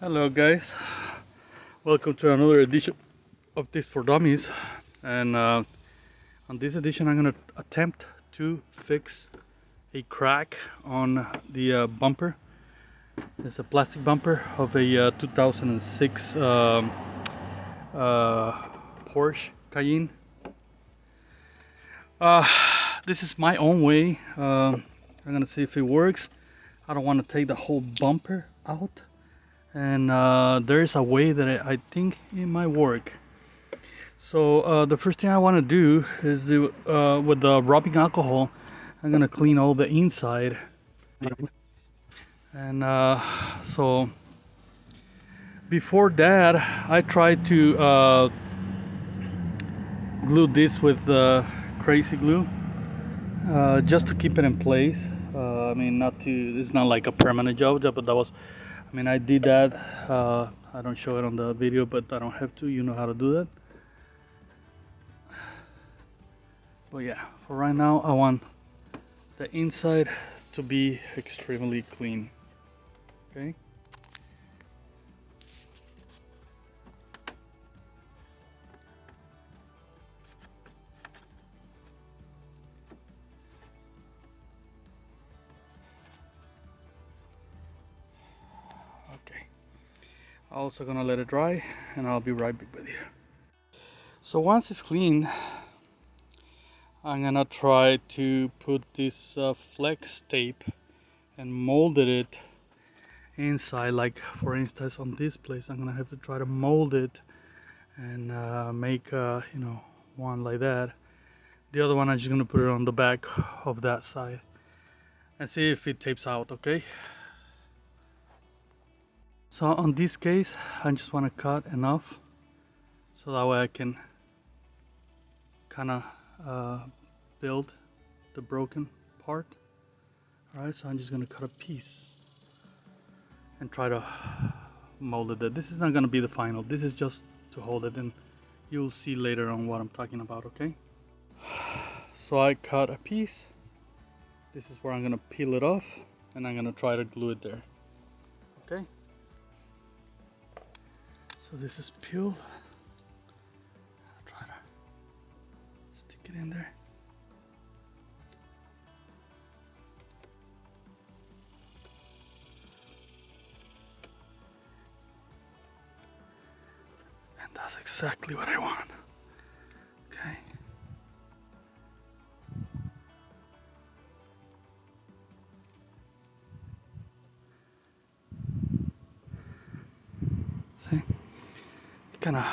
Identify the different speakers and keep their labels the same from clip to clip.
Speaker 1: Hello guys, welcome to another edition of This for Dummies. And on this edition I'm going to attempt to fix a crack on the bumper. It's a plastic bumper of a 2006 Porsche Cayenne. This is my own way. I'm going to see if it works. I don't want to take the whole bumper out. And there's a way that I think it might work. So the first thing I want to do is with the rubbing alcohol, I'm gonna clean all the inside. And so before that, I tried to glue this with crazy glue, just to keep it in place. I mean, it's not like a permanent job, but that was. I mean, I did that. I don't show it on the video, but I don't have to. You know how to do that. But yeah, for right now, I want the inside to be extremely clean. Okay. Okay. I'm also gonna let it dry, and I'll be right back with you. So once it's clean, I'm gonna try to put this flex tape and molded it inside. Like for instance, on this place, I'm gonna have to try to mold it and make one like that. The other one I'm just gonna put it on the back of that side and see if it tapes out. Okay. So on this case, I just want to cut enough so that way I can kind of build the broken part. Alright, so I'm just going to cut a piece and try to mold it there. This is not going to be the final. This is just to hold it, and you'll see later on what I'm talking about, okay? So I cut a piece. This is where I'm going to peel it off, and I'm going to try to glue it there. Okay? So this is peeled. I'll try to stick it in there. And that's exactly what I want. Okay. See? Kind of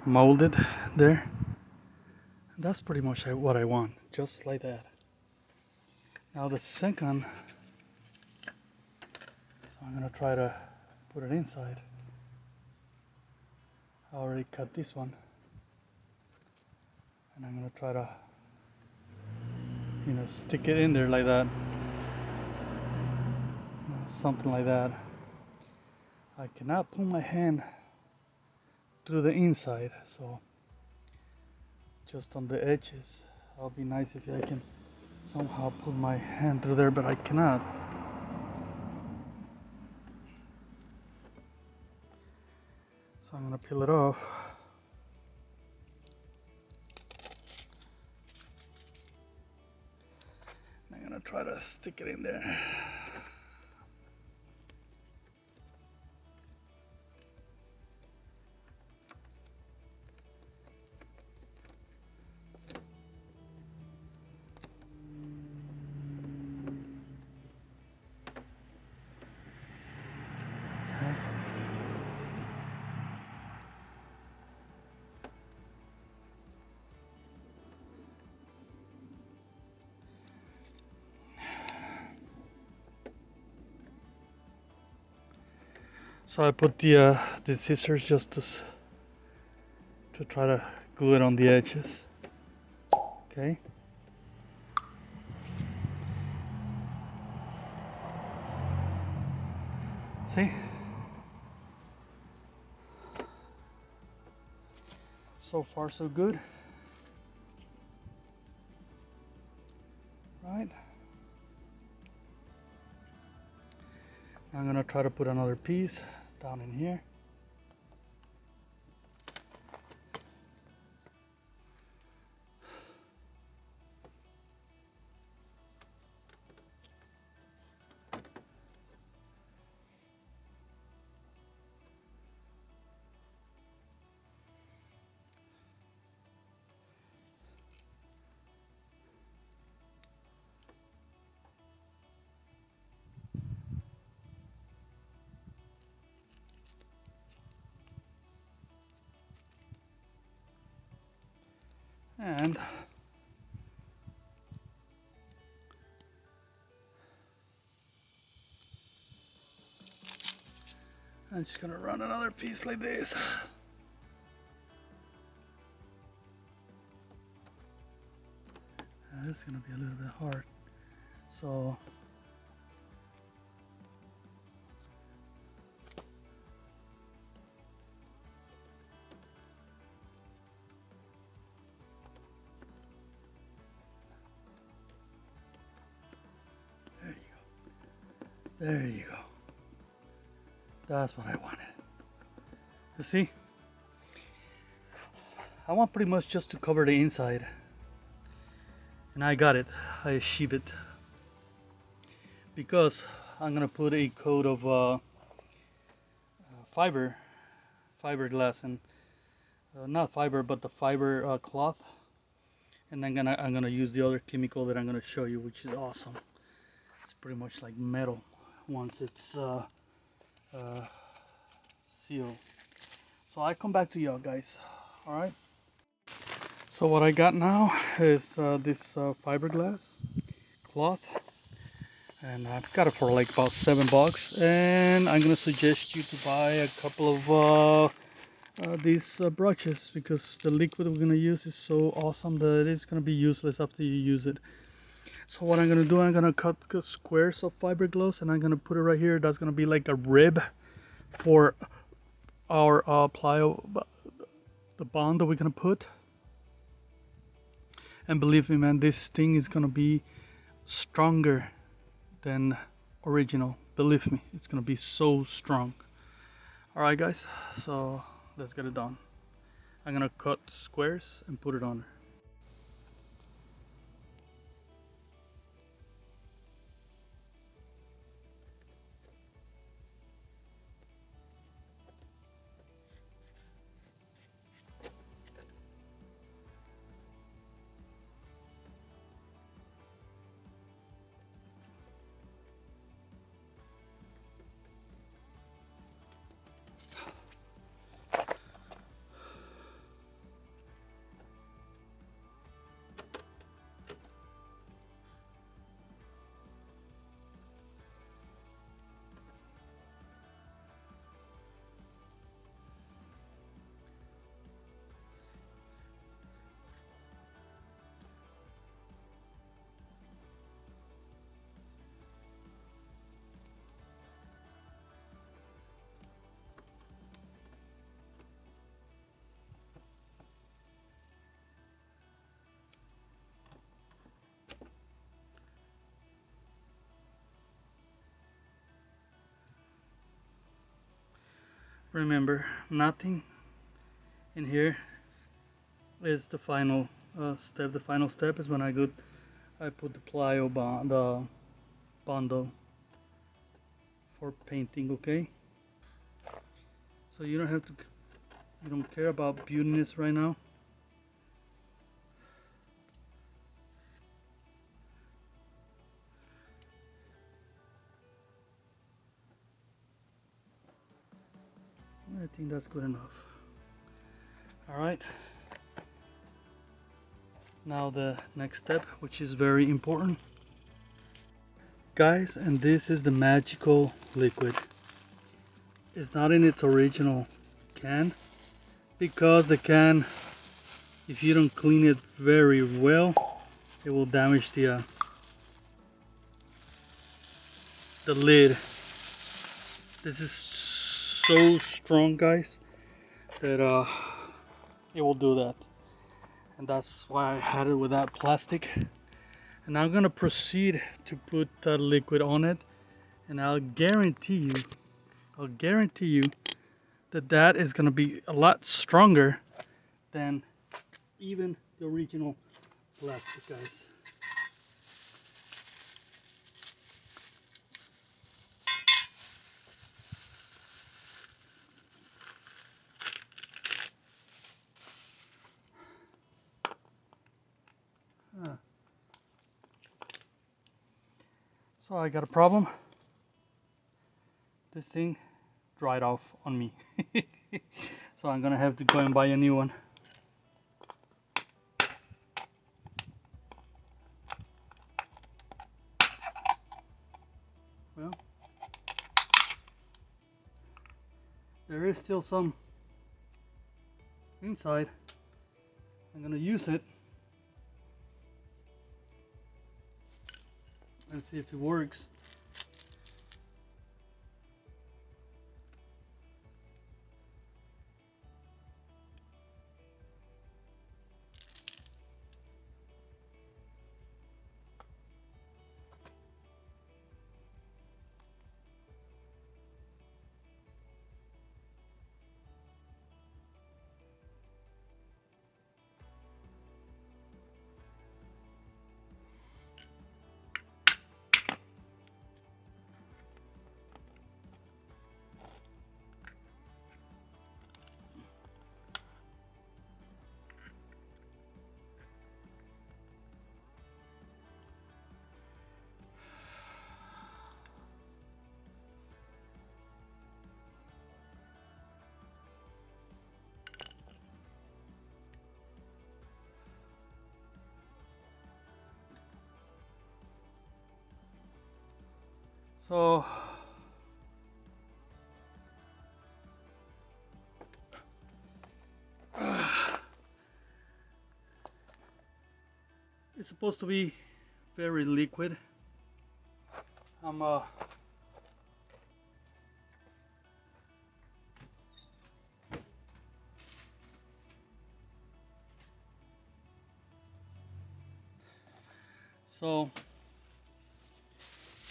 Speaker 1: molded there. And that's pretty much what I want, just like that. Now the second, so I'm gonna try to put it inside. I already cut this one, and I'm gonna try to, stick it in there like that, something like that. I cannot put my hand through the inside, so just on the edges. It'll be nice if I can somehow put my hand through there, but I cannot. So I'm gonna peel it off. I'm gonna try to stick it in there. So I put the scissors just to try to glue it on the edges. Okay. See? So far so good. Right. I'm gonna try to put another piece down in here. And I'm just gonna run another piece like this. This is gonna be a little bit hard. So there you go. There you go. That's what I wanted. You see? I want pretty much just to cover the inside. And I got it. I achieved it. Because I'm gonna put a coat of fiberglass, and not fiber, but the fiber cloth. And then I'm gonna use the other chemical that I'm gonna show you, which is awesome. It's pretty much like metal once it's sealed. So I come back to y'all guys. All right. So what I got now is this fiberglass cloth, and I've got it for like about $7. And I'm gonna suggest you to buy a couple of these brushes, because the liquid we're gonna use is so awesome that it's gonna be useless after you use it. So what I'm gonna do, I'm gonna cut squares of fiberglass, and I'm gonna put it right here. That's gonna be like a rib for our plyo, the bond that we're gonna put. And believe me, man, this thing is gonna be stronger than original. Believe me, it's gonna be so strong. All right, guys. So let's get it done. I'm gonna cut squares and put it on. Remember, nothing in here is the final step. The final step is when I put the plyo the bondo for painting. Okay, so you don't care about beautiness right now. I think that's good enough. All right. Now the next step, which is very important, guys, and this is the magical liquid. It's not in its original can, because the can, if you don't clean it very well, it will damage the lid. This is so strong, guys, that it will do that, and that's why I had it with that plastic. And I'm gonna proceed to put the liquid on it, And I'll guarantee you that that is going to be a lot stronger than even the original plastic, guys. So I got a problem. This thing dried off on me. So I'm gonna have to go and buy a new one. Well, there is still some inside. I'm gonna use it and see if it works. So it's supposed to be very liquid. So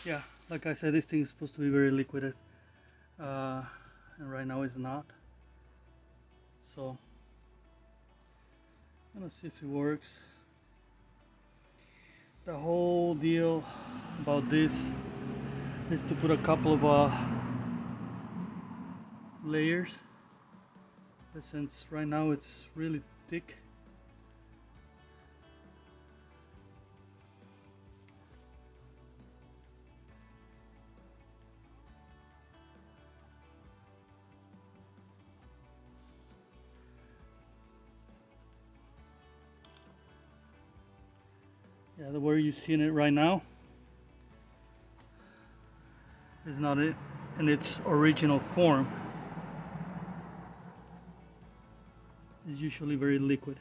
Speaker 1: yeah, like I said, this thing is supposed to be very liquid, and right now it's not. So I'm gonna see if it works. The whole deal about this is to put a couple of layers, but since right now it's really thick, yeah, the way you're seeing it right now is not it in its original form. It's usually very liquid.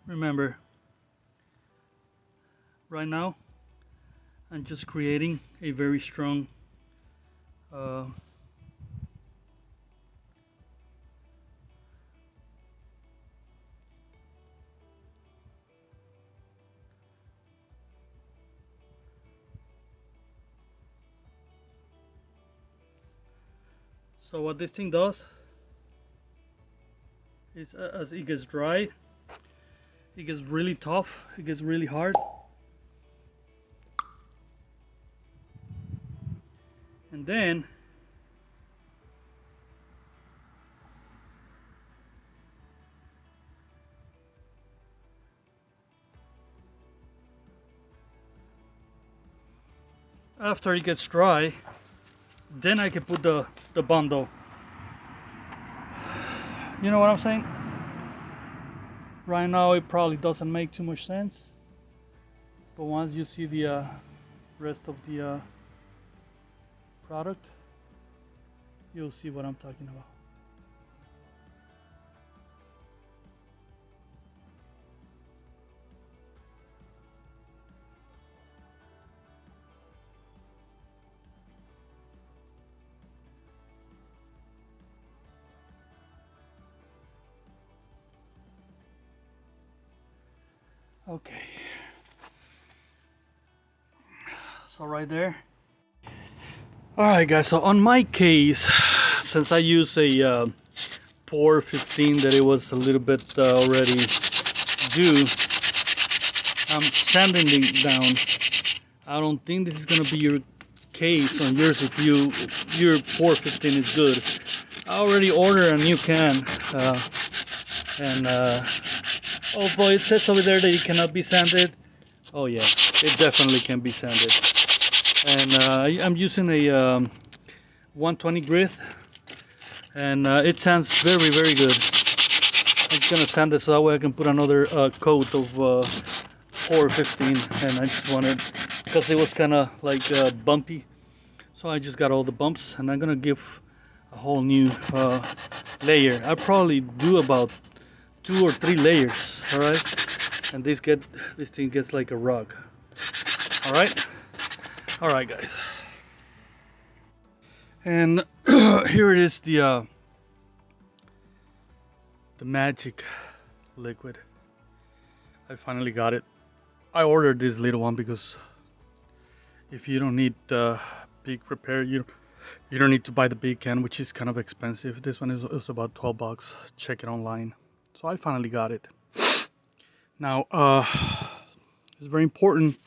Speaker 1: Remember, right now I'm just creating a very strong so what this thing does is as it gets dry, it gets really tough, it gets really hard, and then after it gets dry, Then I can put the bondo. You know what I'm saying? Right now it probably doesn't make too much sense, but once you see the rest of the product, you'll see what I'm talking about. Okay, so right there. All right, guys. So on my case, since I use a POR-15 that it was a little bit already due, I'm sanding it down. I don't think this is gonna be your case on yours if your POR-15 is good. I already ordered a new can, and although it says over there that it cannot be sanded, oh yeah, it definitely can be sanded. And I'm using a 120 grit, and it sands very, very good. I'm just gonna sand it so that way I can put another coat of POR-15, and I just wanted, because it was kind of like bumpy, so I just got all the bumps, and I'm gonna give a whole new layer. I probably do about 2 or 3 layers, all right, and this thing gets like a rug. All right, guys, and here it is, the magic liquid. I finally got it. I ordered this little one because if you don't need big repair, you don't need to buy the big can, which is kind of expensive. This one is about 12 bucks. Check it online. So I finally got it. Now it's very important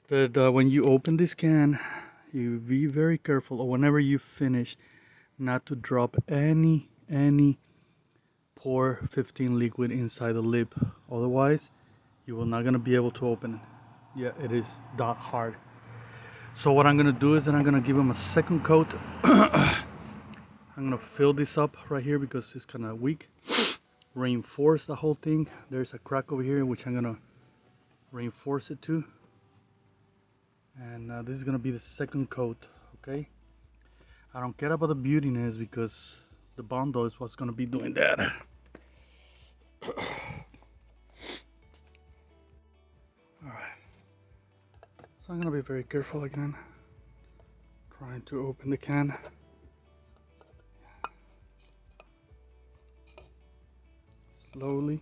Speaker 1: that when you open this can, you be very careful, or whenever you finish, not to drop any POR-15 liquid inside the lip. Otherwise you will not gonna be able to open it. Yeah, it is that hard. So what I'm gonna do is that I'm gonna give them a second coat. I'm gonna fill this up right here because it's kind of weak. Reinforce the whole thing. There's a crack over here which I'm gonna reinforce it to, and this is gonna be the second coat. Okay, I don't care about the beautiness because the bondo is what's gonna be doing that. Alright, so I'm gonna be very careful again, trying to open the can. Slowly.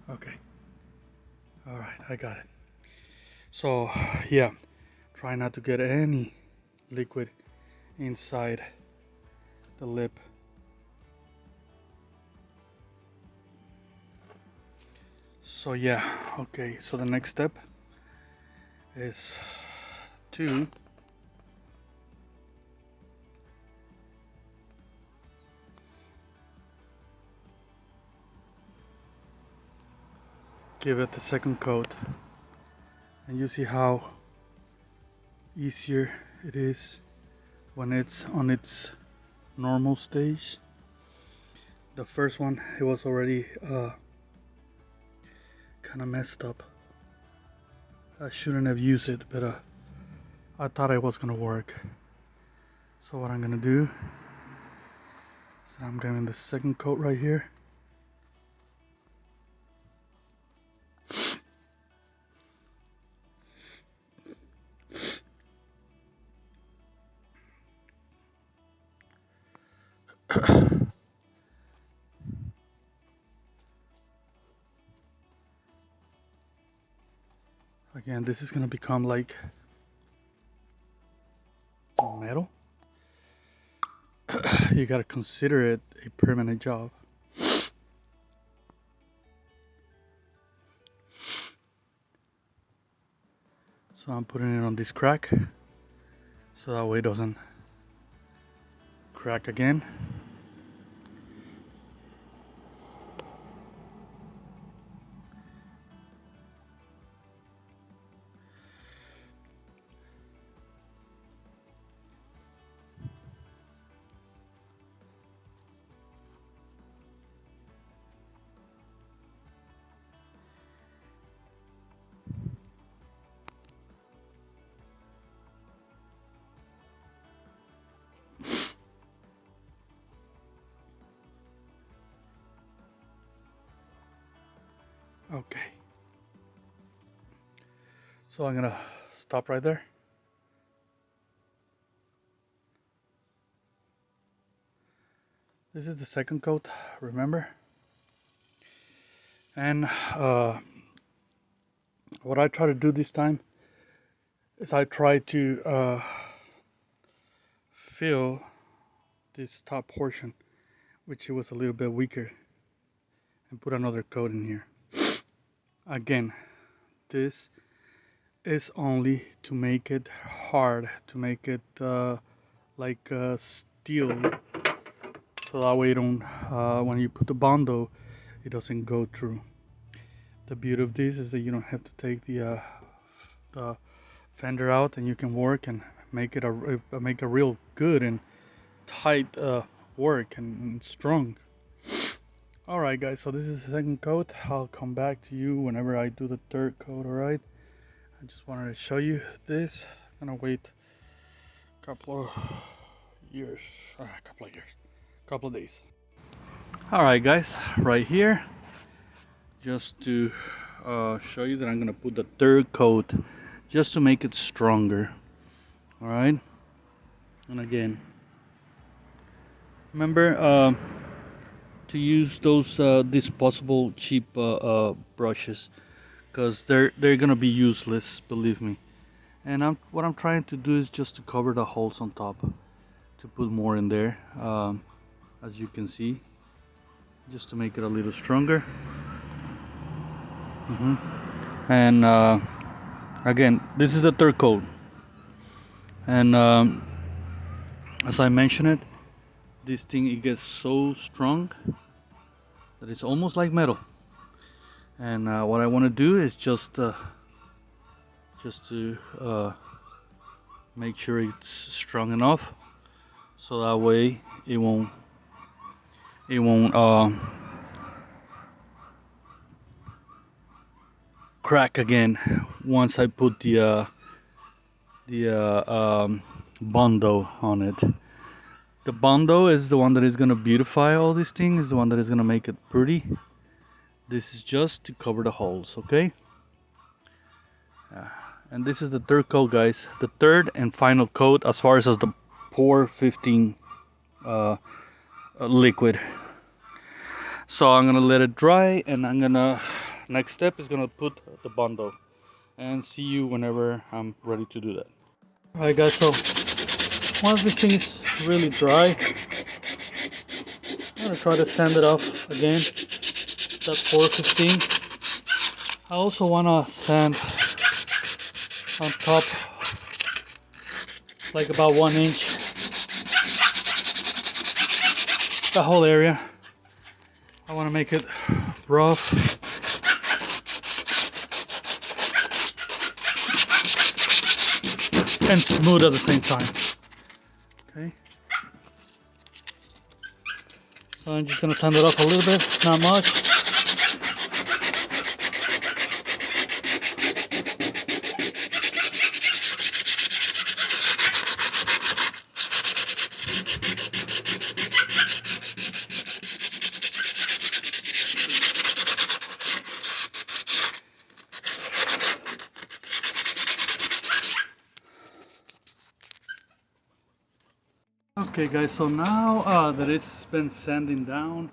Speaker 1: Okay. All right, I got it. So yeah, try not to get any liquid inside the lip. So yeah, okay, so the next step is to give it the second coat, and you see how easier it is when it's on its normal stage. The first one, it was already kind of messed up. I shouldn't have used it, but I thought it was gonna work. So what I'm gonna do is I'm giving the second coat right here. Again, this is gonna become like metal. You gotta consider it a permanent job. So I'm putting it on this crack, so that way it doesn't crack again. Okay, so I'm gonna stop right there. This is the second coat, remember? And what I try to do this time is I try to fill this top portion, which it was a little bit weaker, and put another coat in here. Again, this is only to make it hard, to make it like steel, so that way you don't, when you put the bondo, it doesn't go through. The beauty of this is that you don't have to take the fender out, and you can work and make it a real good and tight work and strong. Alright guys, so this is the second coat. I'll come back to you whenever I do the third coat. Alright, I just wanted to show you this. I'm gonna wait a couple of days. Alright guys, right here, just to show you that I'm gonna put the third coat just to make it stronger. Alright, and again, remember to use those disposable cheap brushes, because they're gonna be useless, believe me. And what I'm trying to do is just to cover the holes on top, to put more in there, as you can see, just to make it a little stronger. And again, this is the third coat, and as I mentioned it, this thing, it gets so strong that it's almost like metal. And what I want to do is just to make sure it's strong enough, so that way it won't crack again once I put the bondo on it. The bondo is the one that is going to beautify all these things, is the one that is going to make it pretty. This is just to cover the holes, okay? And this is the third coat, guys. The third and final coat as far as the POR-15 liquid. So I'm going to let it dry, and next step is going to put the bondo. And see you whenever I'm ready to do that. Alright guys, so once this thing is really dry, I'm going to try to sand it off again, that POR-15. I also want to sand on top, like about 1 inch, the whole area. I want to make it rough. And smooth at the same time. Okay. So I'm just gonna sand it off a little bit, not much. Okay guys, so now that it's been sanding down,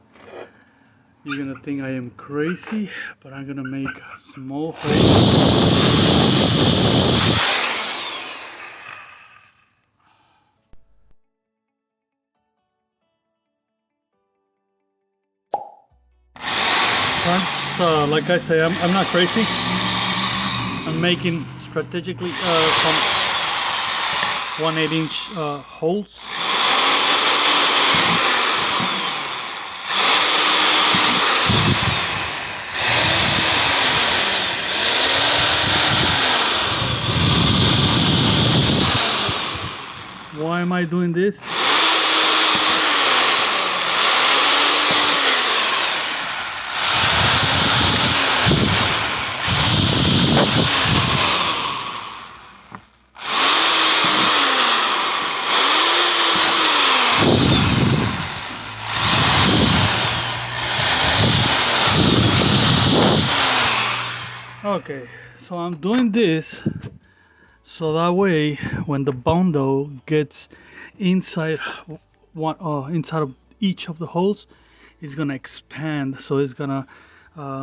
Speaker 1: you're gonna think I am crazy, but I'm gonna make a small hole. Like I say, I'm not crazy. I'm making strategically some 1/8 inch holes. Why am I doing this? Okay, so I'm doing this so that way when the bondo gets inside inside of each of the holes, it's gonna expand. So it's gonna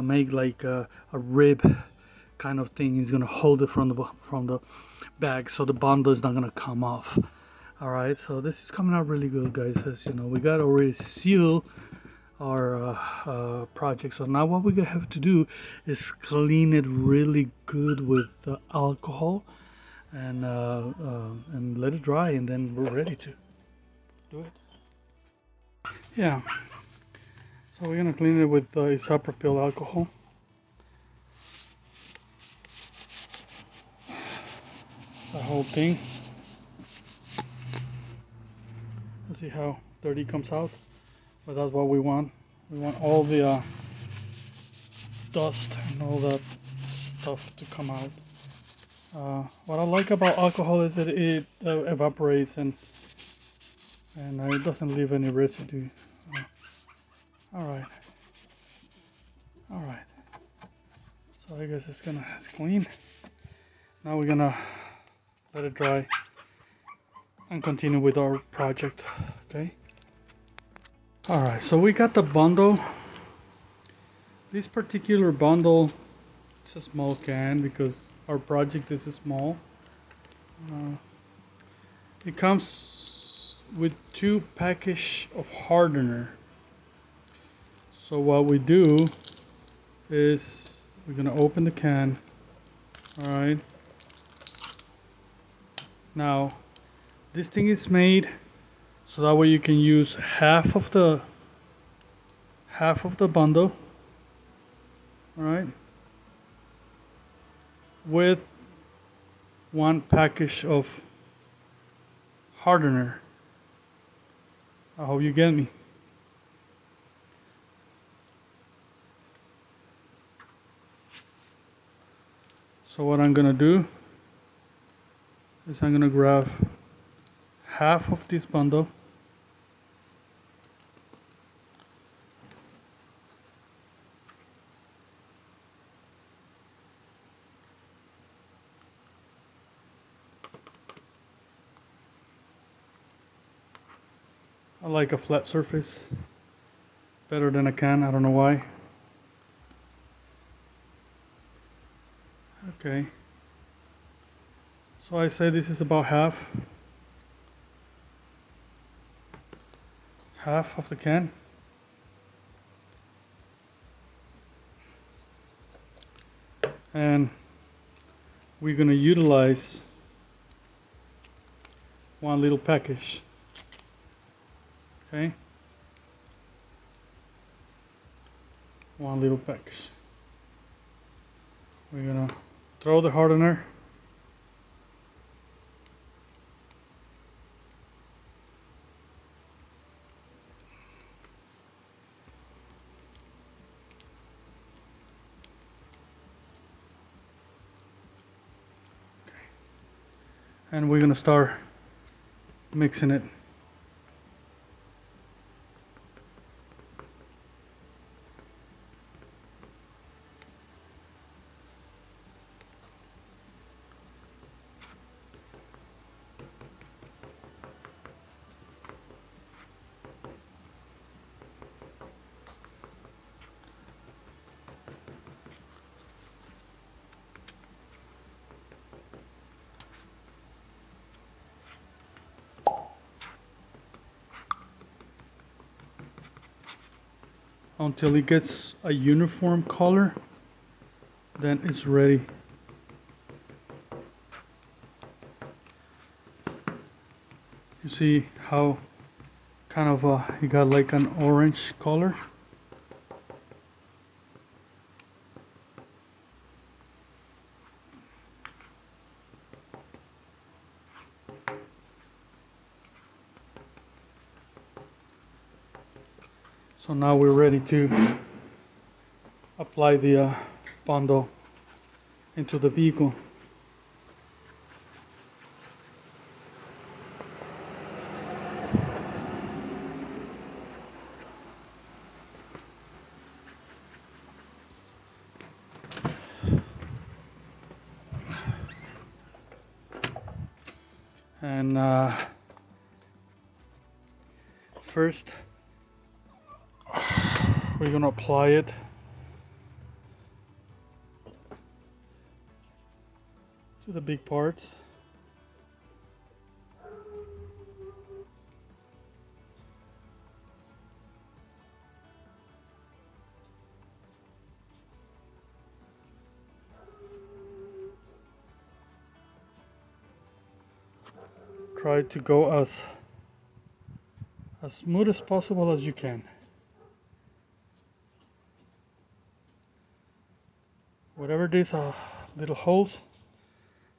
Speaker 1: make like a rib kind of thing. It's gonna hold it from the bag, so the bondo is not gonna come off. All right, so this is coming out really good, guys. As you know, we got already seal our project. So now what we're gonna have to do is clean it really good with alcohol and let it dry, and then we're ready to do it. Yeah, so we're gonna clean it with isopropyl alcohol. The whole thing. Let's see how dirty it comes out, but that's what we want. We want all the dust and all that stuff to come out. What I like about alcohol is that it evaporates and it doesn't leave any residue. All right. So I guess it's clean. Now we're gonna let it dry and continue with our project. Okay. All right. So we got the bundle. This particular bundle, it's a small can because our project is small. It comes with 2 packages of hardener. So what we do is we're gonna open the can. All right. Now, this thing is made so that way you can use half of the bundle. All right. With 1 package of hardener. I hope you get me. So what I'm gonna do is I'm gonna grab half of this bundle. I like a flat surface better than a can. I don't know why. Okay. So I say this is about half of the can. And we're gonna utilize 1 little package. Okay. 1 little package. We're gonna throw the hardener. And we're gonna start mixing it. Until it gets a uniform color, then it's ready. You see how kind of you got like an orange color. So now we're ready to apply the bondo into the vehicle. And first we're gonna apply it to the big parts. Try to go as smooth as possible as you can. Whatever these little holes,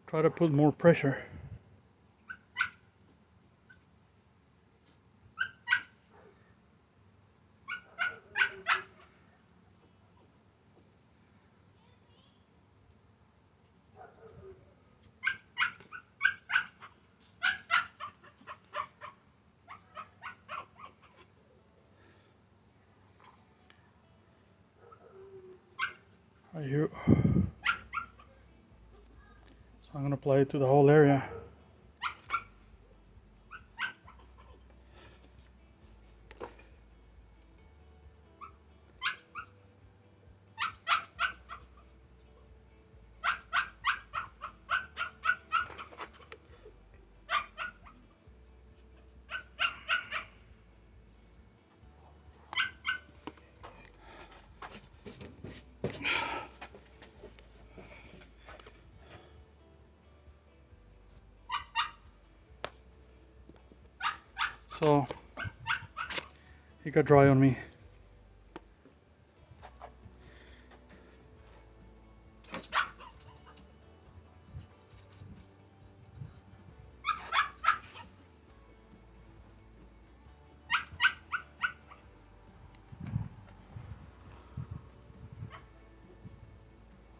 Speaker 1: try to put more pressure. Right here. So I'm gonna apply it to the whole area. So it got dry on me.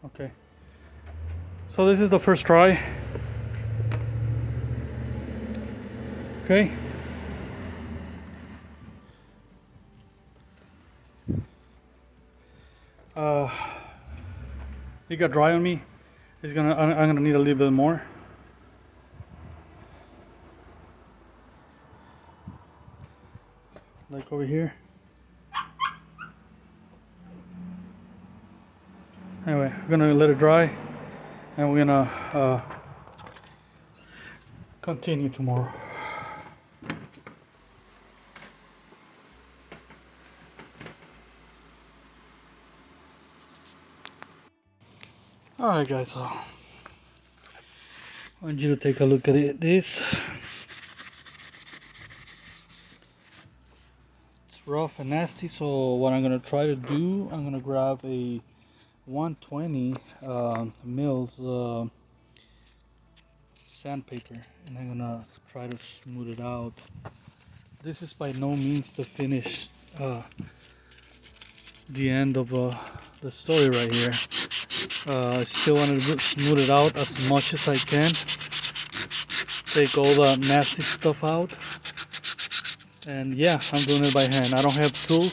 Speaker 1: Okay. So this is the first try. Okay. It got dry on me. I'm gonna need a little bit more. Like over here. Anyway, we're gonna let it dry, and we're gonna continue tomorrow. Alright guys, so I want you to take a look at this. It's rough and nasty, so what I'm gonna try to do, I'm gonna grab a 120 mils sandpaper, and I'm gonna try to smooth it out. This is by no means the finish, the end of the story right here. I still want to smooth it out as much as I can. Take all the nasty stuff out. And yeah, I'm doing it by hand. I don't have tools.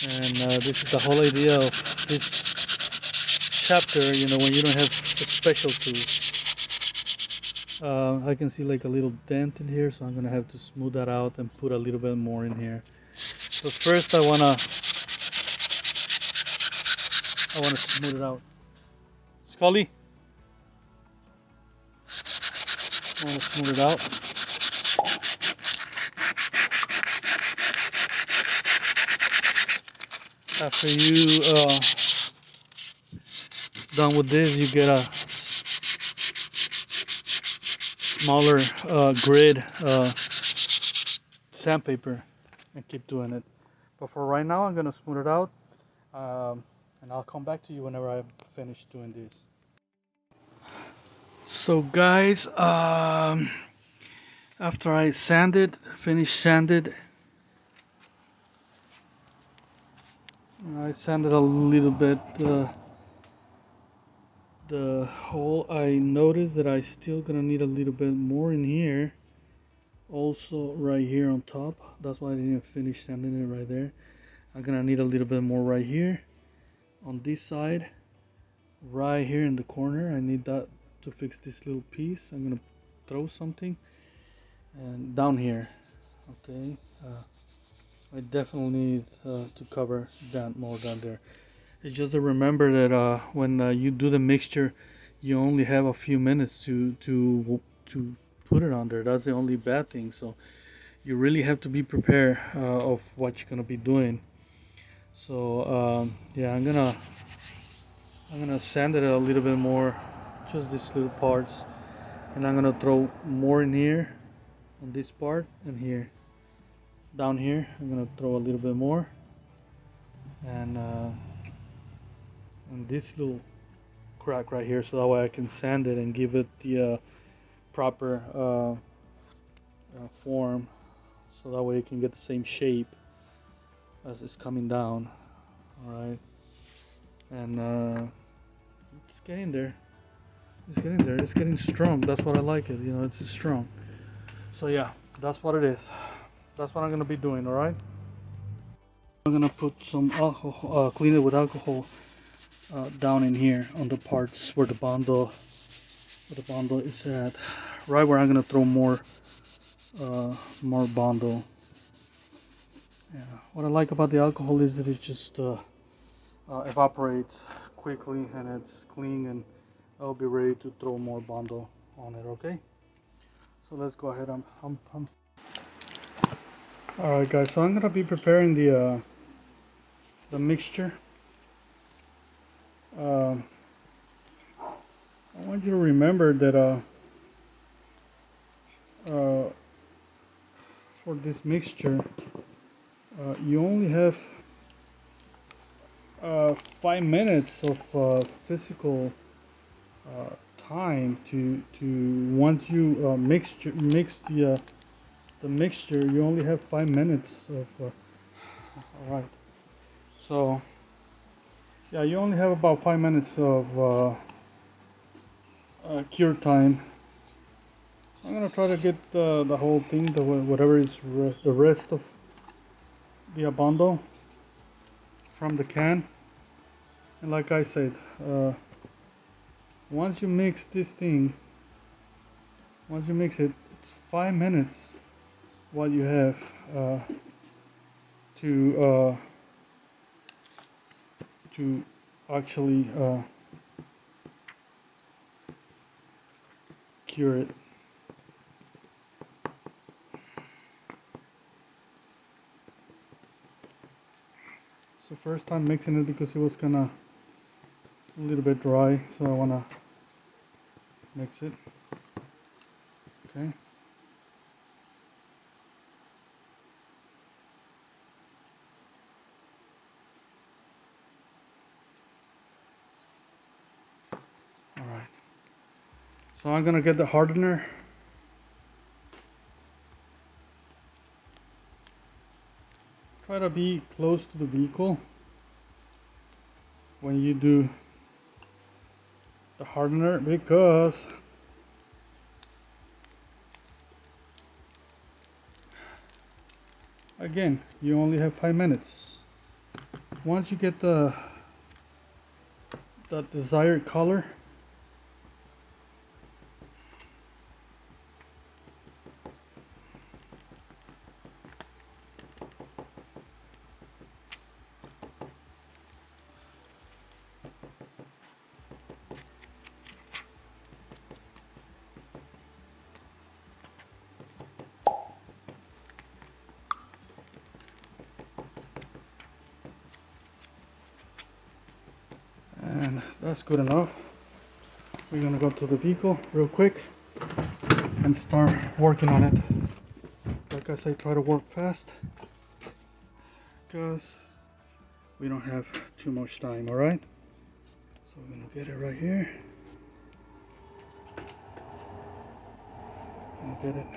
Speaker 1: And this is the whole idea of this chapter, you know, when you don't have special tools. I can see like a little dent in here, so I'm going to have to smooth that out and put a little bit more in here. But first I want to smooth it out. Scully, I want to smooth it out. After you done with this, you get a smaller grid sandpaper and keep doing it. But for right now, I'm gonna smooth it out, and I'll come back to you whenever I'm finished doing this. So guys, after I finished sanded, I sanded a little bit the hole. I noticed that I still gonna need a little bit more in here, also right here on top. That's why I didn't finish sanding it right there. I'm gonna need a little bit more right here on this side, right here in the corner. I need that to fix this little piece. I'm gonna throw something. And down here, okay, I definitely need to cover that more down there. It's just to remember that when you do the mixture, you only have a few minutes to put it on there. That's the only bad thing. So you really have to be prepared of what you're gonna be doing. So yeah, I'm gonna sand it a little bit more, just these little parts, and I'm gonna throw more in here on this part and here. Down here, I'm gonna throw a little bit more, and this little crack right here, so that way I can sand it and give it the proper form, so that way it can get the same shape as it's coming down. All right, and it's getting there. It's getting there. It's getting strong. That's what I like it. You know, it's strong. So yeah, that's what it is. That's what I'm gonna be doing. All right. I'm gonna put some alcohol, clean it with alcohol down in here on the parts where the bondo is at, right where I'm gonna throw more bondo. Yeah, what I like about the alcohol is that it just evaporates quickly and it's clean, and I'll be ready to throw more bondo on it. Okay, so let's go ahead. All right, guys. So I'm gonna be preparing the mixture. I want you to remember that for this mixture, you only have 5 minutes of physical time to once you mix the mixture. You only have 5 minutes of all right, so yeah, you only have about 5 minutes of cure time. So I'm gonna try to get the whole thing, whatever is the rest of the abondo from the can. And like I said, once you mix this thing, once you mix it, it's 5 minutes what you have to actually cure it. So first time mixing it because it was kinda a little bit dry, so I wanna mix it. Okay. All right. So I'm gonna get the hardener. Try to be close to the vehicle when you do the hardener, because again, you only have 5 minutes. Once you get the desired color, and that's good enough. We're gonna go to the vehicle real quick and start working on it. Like I say, try to work fast because we don't have too much time. All right, so we're gonna get it right here. Gonna get it.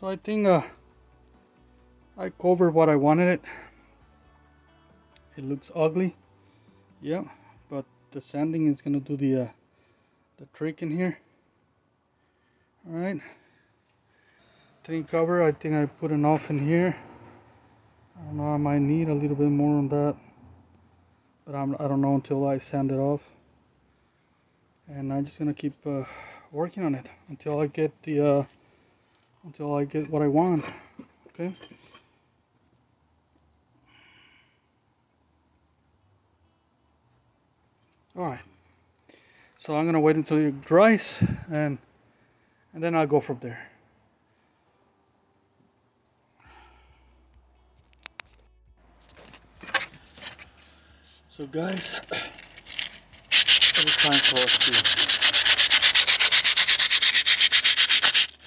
Speaker 1: So I think I covered what I wanted it. It looks ugly, yeah, but the sanding is gonna do the trick in here. All right, thin cover. I think I put enough in here. I don't know. I might need a little bit more on that, but I don't know until I sand it off. And I'm just gonna keep working on it until I get the until I get what I want. Okay. All right. So I'm gonna wait until it dries, and then I'll go from there. So guys, it is time for us to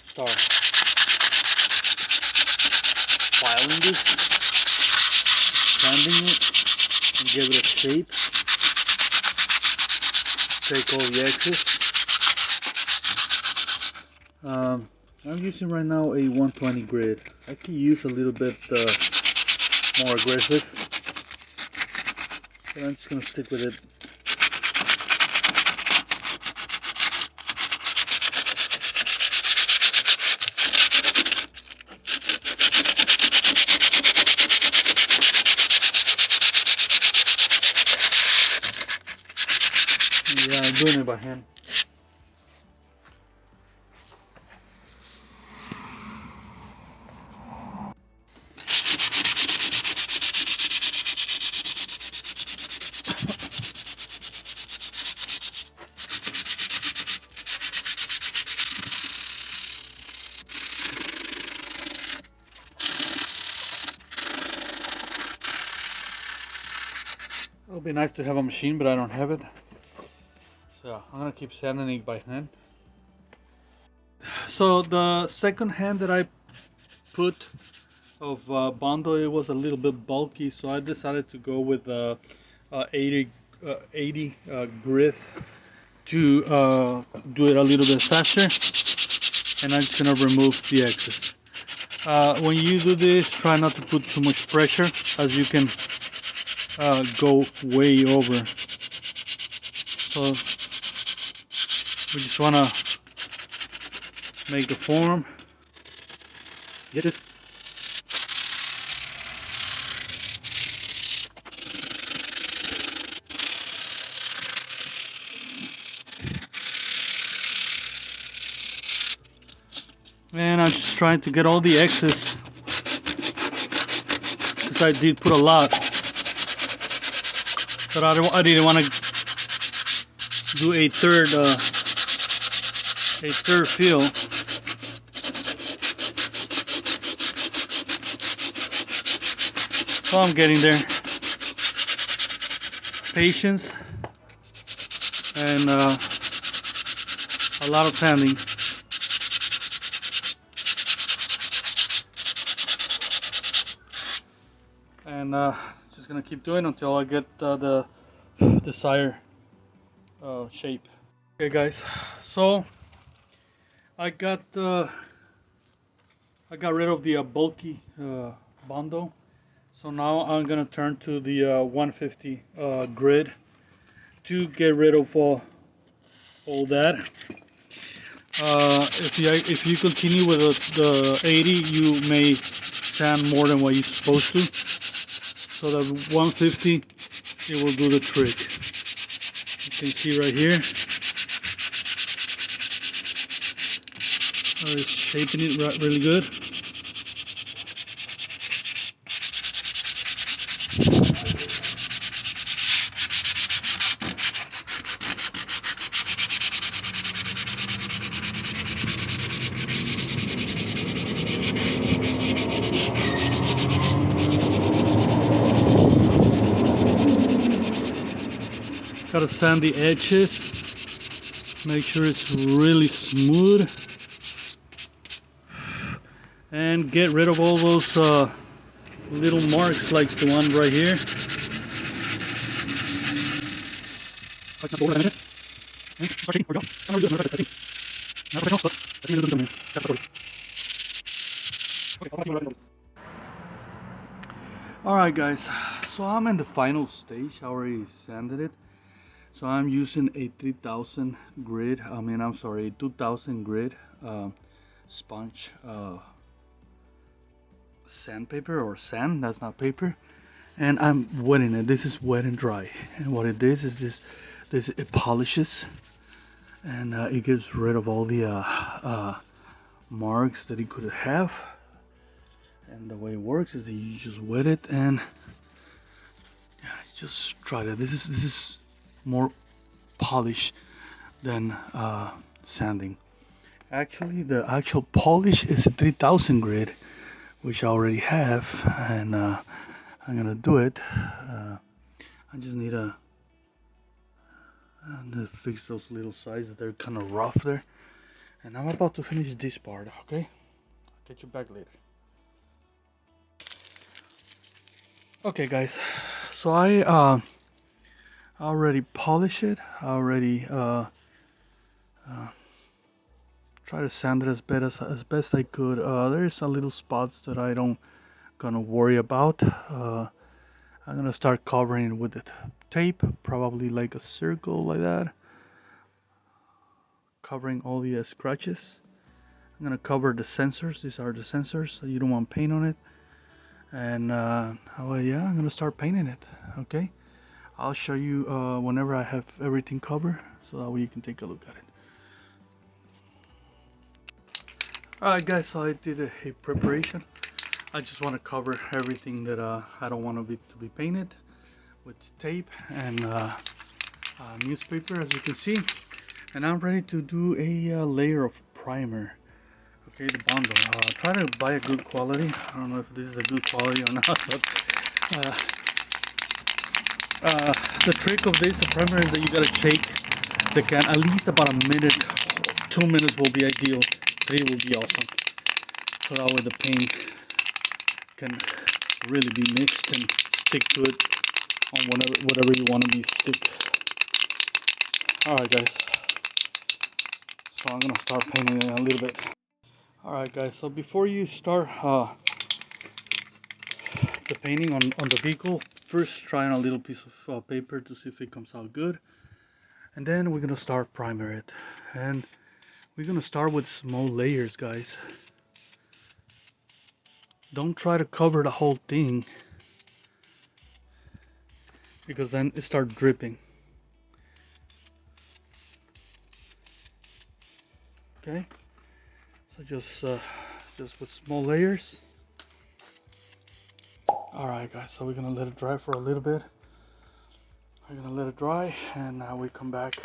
Speaker 1: start filing this, sanding it, and give it a shape. Take all the excess. I'm using right now a 120 grit. I can use a little bit more aggressive, but I'm just gonna stick with it. Yeah, I'm doing it by hand. It would be nice to have a machine, but I don't have it. So I'm gonna keep sanding it by hand. So the second hand that I put of bondo, it was a little bit bulky, so I decided to go with 80 grit to do it a little bit faster, and I'm just gonna remove the excess. When you do this, try not to put too much pressure, as you can go way over. So we just want to make the form. Get it. And I'm just trying to get all the excess, because I did put a lot, but I didn't want to do a third fill. So I'm getting there. Patience and a lot of sanding. And just gonna keep doing until I get the desired shape. Okay guys, so I got rid of the bulky bondo. So now I'm gonna turn to the 150 grid to get rid of all that. If you continue with the 80, you may sand more than what you're supposed to. So the 150, it will do the trick. You can see right here. It's shaping it really good. Gotta sand the edges, make sure it's really smooth, and get rid of all those little marks like the one right here. Alright guys, so I'm in the final stage. I already sanded it. So I'm using a 3000 grit, I'm sorry, a 2000 grit sponge sandpaper or sand, that's not paper. And I'm wetting it. This is wet and dry. And what it is this it polishes and it gets rid of all the marks that it could have. And the way it works is that you just wet it and just try it. This is more polish than sanding. Actually, the actual polish is a 3000 grit, which I already have, and I'm gonna do it. I just need to fix those little sides that they're kind of rough there. And I'm about to finish this part. Okay, I'll get you back later. Okay guys, so I already polished it. I already try to sand it as best I could. There's some little spots that I don't gonna worry about. I'm gonna start covering it with the tape, probably like a circle like that, covering all the scratches. I'm gonna cover the sensors. These are the sensors, so you don't want paint on it. And well, yeah, I'm gonna start painting it. Okay, I'll show you whenever I have everything covered, so that way you can take a look at it. Alright guys, so I did a preparation. I just want to cover everything that I don't want to be painted with tape and newspaper, as you can see. And I'm ready to do a layer of primer. Okay, the bondo. Try to buy a good quality. I don't know if this is a good quality or not, but the trick of this primer is that you gotta shake the can at least about a minute. 2 minutes will be ideal. 3 will be awesome. So that way the paint can really be mixed and stick to it on whatever you want to be stick. Alright guys, so I'm gonna start painting it a little bit. Alright guys, so before you start the painting on the vehicle, first try on a little piece of paper to see if it comes out good, and then we're gonna start primer it. And we're gonna start with small layers, guys. Don't try to cover the whole thing, because then it starts dripping. Okay, so just with small layers. Alright guys, so we're gonna let it dry for a little bit. We're gonna let it dry, and now we come back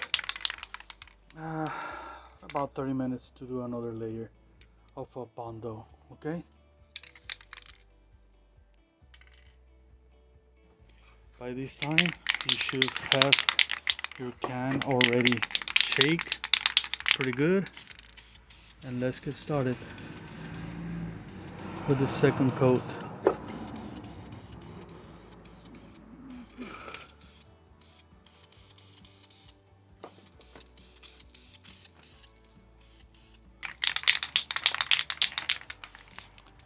Speaker 1: about 30 minutes to do another layer of a bondo. Okay, by this time you should have your can already shake pretty good. And let's get started with the second coat.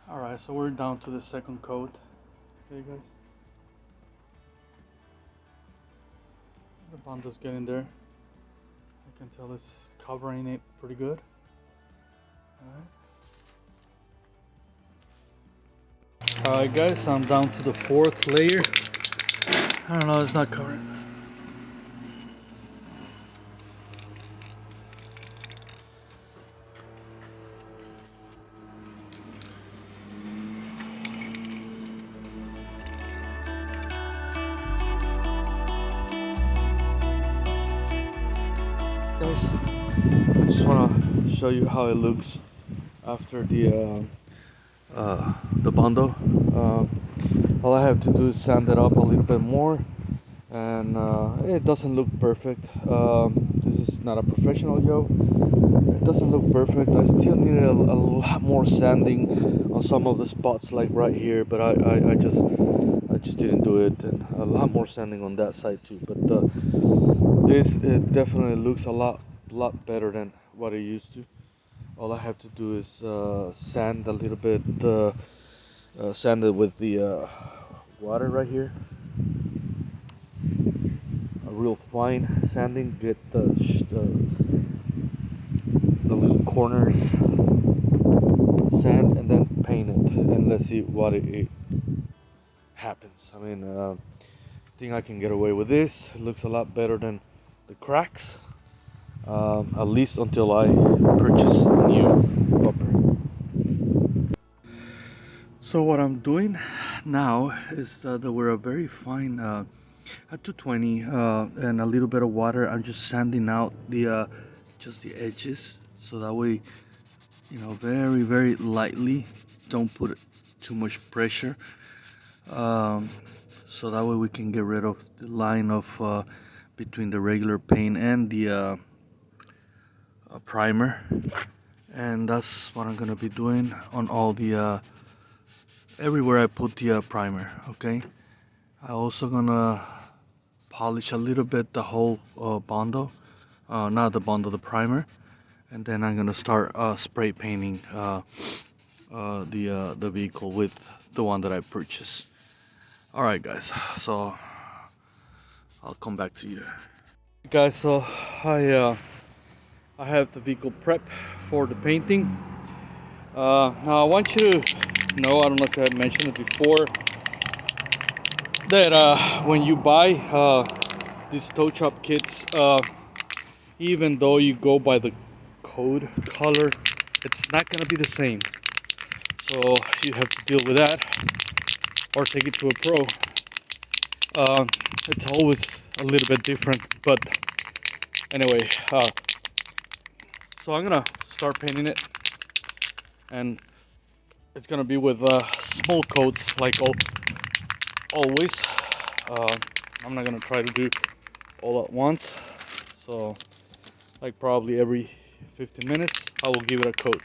Speaker 1: Alright, so we're down to the second coat. Okay guys, the bondo's getting there. I can tell it's covering it pretty good. Alright guys, I'm down to the fourth layer. I don't know, it's not covering. Guys, I just want to show you how it looks after the bondo. All I have to do is sand it up a little bit more, and it doesn't look perfect. This is not a professional yo. It doesn't look perfect. I still needed a lot more sanding on some of the spots, like right here, but I just didn't do it, and a lot more sanding on that side too. But this, it definitely looks a lot better than what it used to.
Speaker 2: All I have to do is sand a little bit, sand it with the water right here. A real fine sanding, get the little corners sand, and then paint it, and let's see what it happens. I mean, I think I can get away with this. It looks a lot better than the cracks, at least until I purchase a new bumper.
Speaker 1: So what I'm doing now is that we're a very fine at 220 and a little bit of water. I'm just sanding out the just the edges, so that way, you know, very lightly. Don't put too much pressure, so that way we can get rid of the line of between the regular paint and the primer. And that's what I'm gonna be doing on all the everywhere I put the primer. Okay, I also gonna polish a little bit the whole bondo, not the bondo, the primer, and then I'm gonna start spray painting the vehicle with the one that I purchased. All right, guys. So I'll come back to you.
Speaker 2: Guys, so I have the vehicle prep for the painting. Now I want you to know, I don't know if I had mentioned it before, that when you buy these toe chop kits, even though you go by the code color, it's not gonna be the same. So you have to deal with that or take it to a pro. It's always a little bit different, but anyway, so I'm gonna start painting it, and it's gonna be with small coats like always. I'm not gonna try to do all at once, so like probably every 15 minutes I will give it a coat,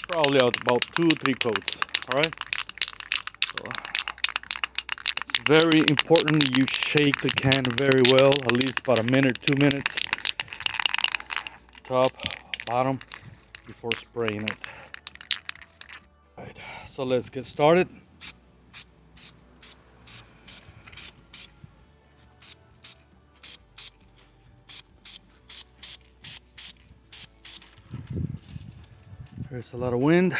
Speaker 2: probably about 2 or 3 coats. All right, so it's very important you shake the can very well, at least about a minute, 2 minutes, top, bottom, before spraying it. All right, so let's get started. There's a lot of wind.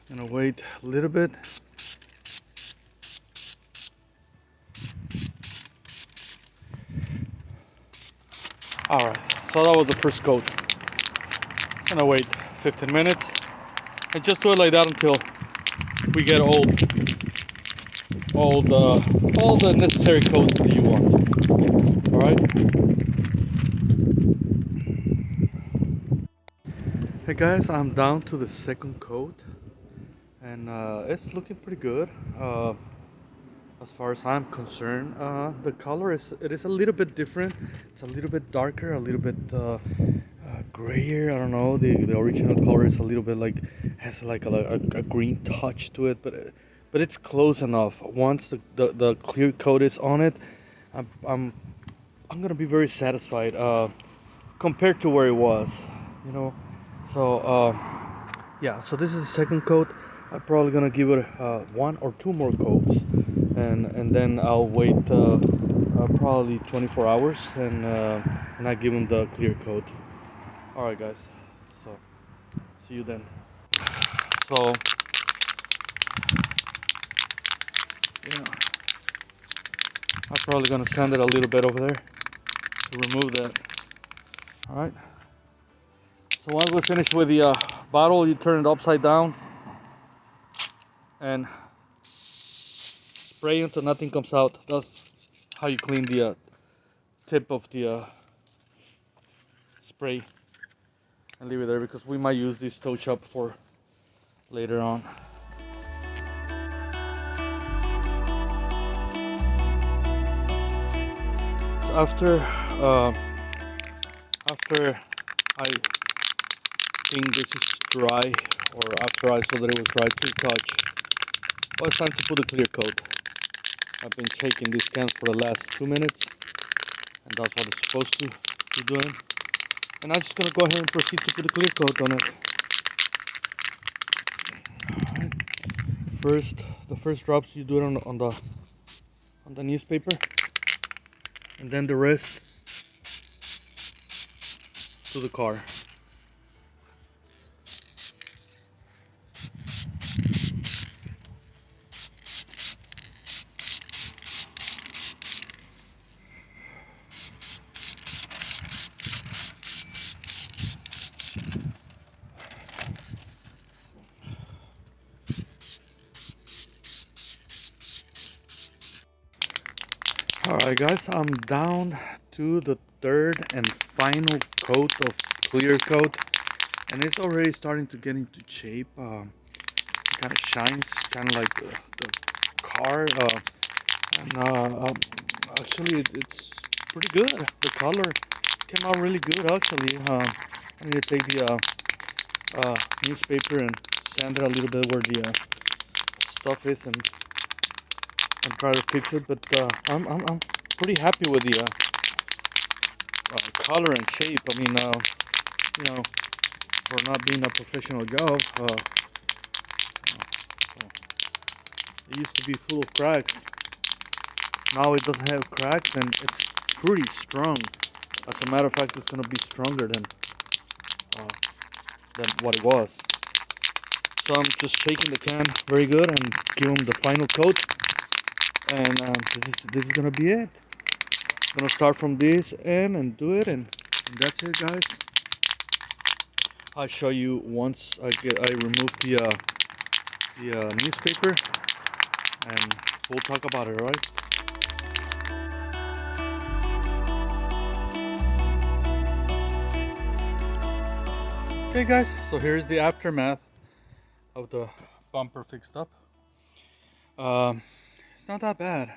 Speaker 2: Gonna wait a little bit. All right, so that was the first coat. Gonna wait 15 minutes and just do it like that until we get all the necessary coats that you want. All right. Hey guys, I'm down to the second coat, and it's looking pretty good. As far as I'm concerned, the color is a little bit different. It's a little bit darker, a little bit grayer. I don't know. The original color is a little bit like has like a green touch to it, but it's close enough. Once the clear coat is on it, I'm gonna be very satisfied compared to where it was, you know. So yeah, so this is the second coat. I'm probably gonna give it 1 or 2 more coats, and then I'll wait probably 24 hours, and I give them the clear coat. All right, guys. So see you then. So yeah, I'm probably gonna sand it a little bit over there to remove that. All right. So once we finish with the bottle, you turn it upside down and spray until nothing comes out. That's how you clean the tip of the spray, and leave it there because we might use this toe chop for later on. After I think this is dry, or after I saw that it was dry to the touch, well, it's time to put a clear coat. I've been shaking these cans for the last 2 minutes, and that's what it's supposed to be doing. And I'm just gonna go ahead and proceed to put a clear coat on it. Alright. The first drops you do it on the newspaper, and then the rest to the car. Alright guys, I'm down to the third and final coat of clear coat, and it's already starting to get into shape. It kind of shines, kind of like the car, actually it's pretty good. The color came out really good actually. I need to take the newspaper and sand it a little bit where the stuff is, and try to fix it. But I'm pretty happy with the color and shape. I mean, you know, for not being a professional job, it used to be full of cracks. Now it doesn't have cracks, and it's pretty strong. As a matter of fact, it's gonna be stronger than what it was. So I'm just shaking the can very good and give them the final coat. And this is gonna be it. I'm gonna start from this end and do it, and that's it, guys. I'll show you once I remove the newspaper, and we'll talk about it. All right. Okay, guys. So here's the aftermath of the bumper fixed up. It's not that bad.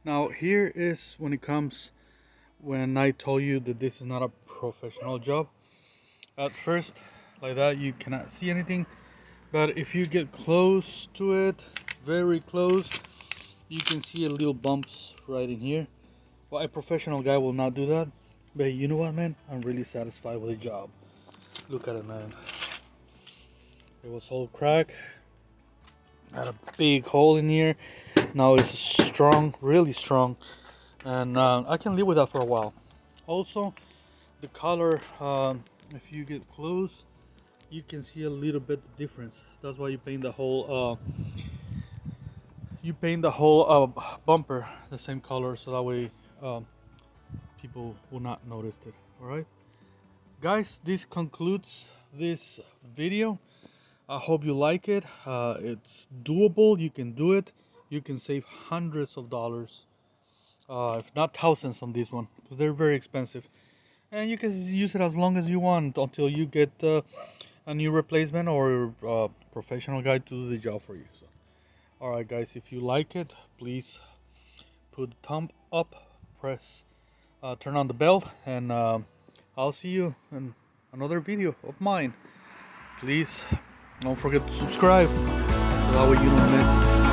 Speaker 2: Now here is when I told you that this is not a professional job. At first, like that, you cannot see anything, but if you get close to it, very close, you can see a little bumps right in here. Well, a professional guy will not do that, but you know what, man? I'm really satisfied with the job. Look at it, man. It was all cracked. Had a big hole in here. Now it's strong, really strong, and I can live with that for a while. Also, the color, if you get close, you can see a little bit the difference. That's why you paint the whole bumper the same color, so that way people will not notice it. All right, guys, this concludes this video. I hope you like it. It's doable. You can do it. You can save hundreds of dollars, if not thousands, on this one, because they're very expensive. And you can use it as long as you want until you get a new replacement or a professional guy to do the job for you. So, all right, guys, if you like it, please put a thumb up, turn on the bell, and I'll see you in another video of mine. Please don't forget to subscribe, so that way you don't miss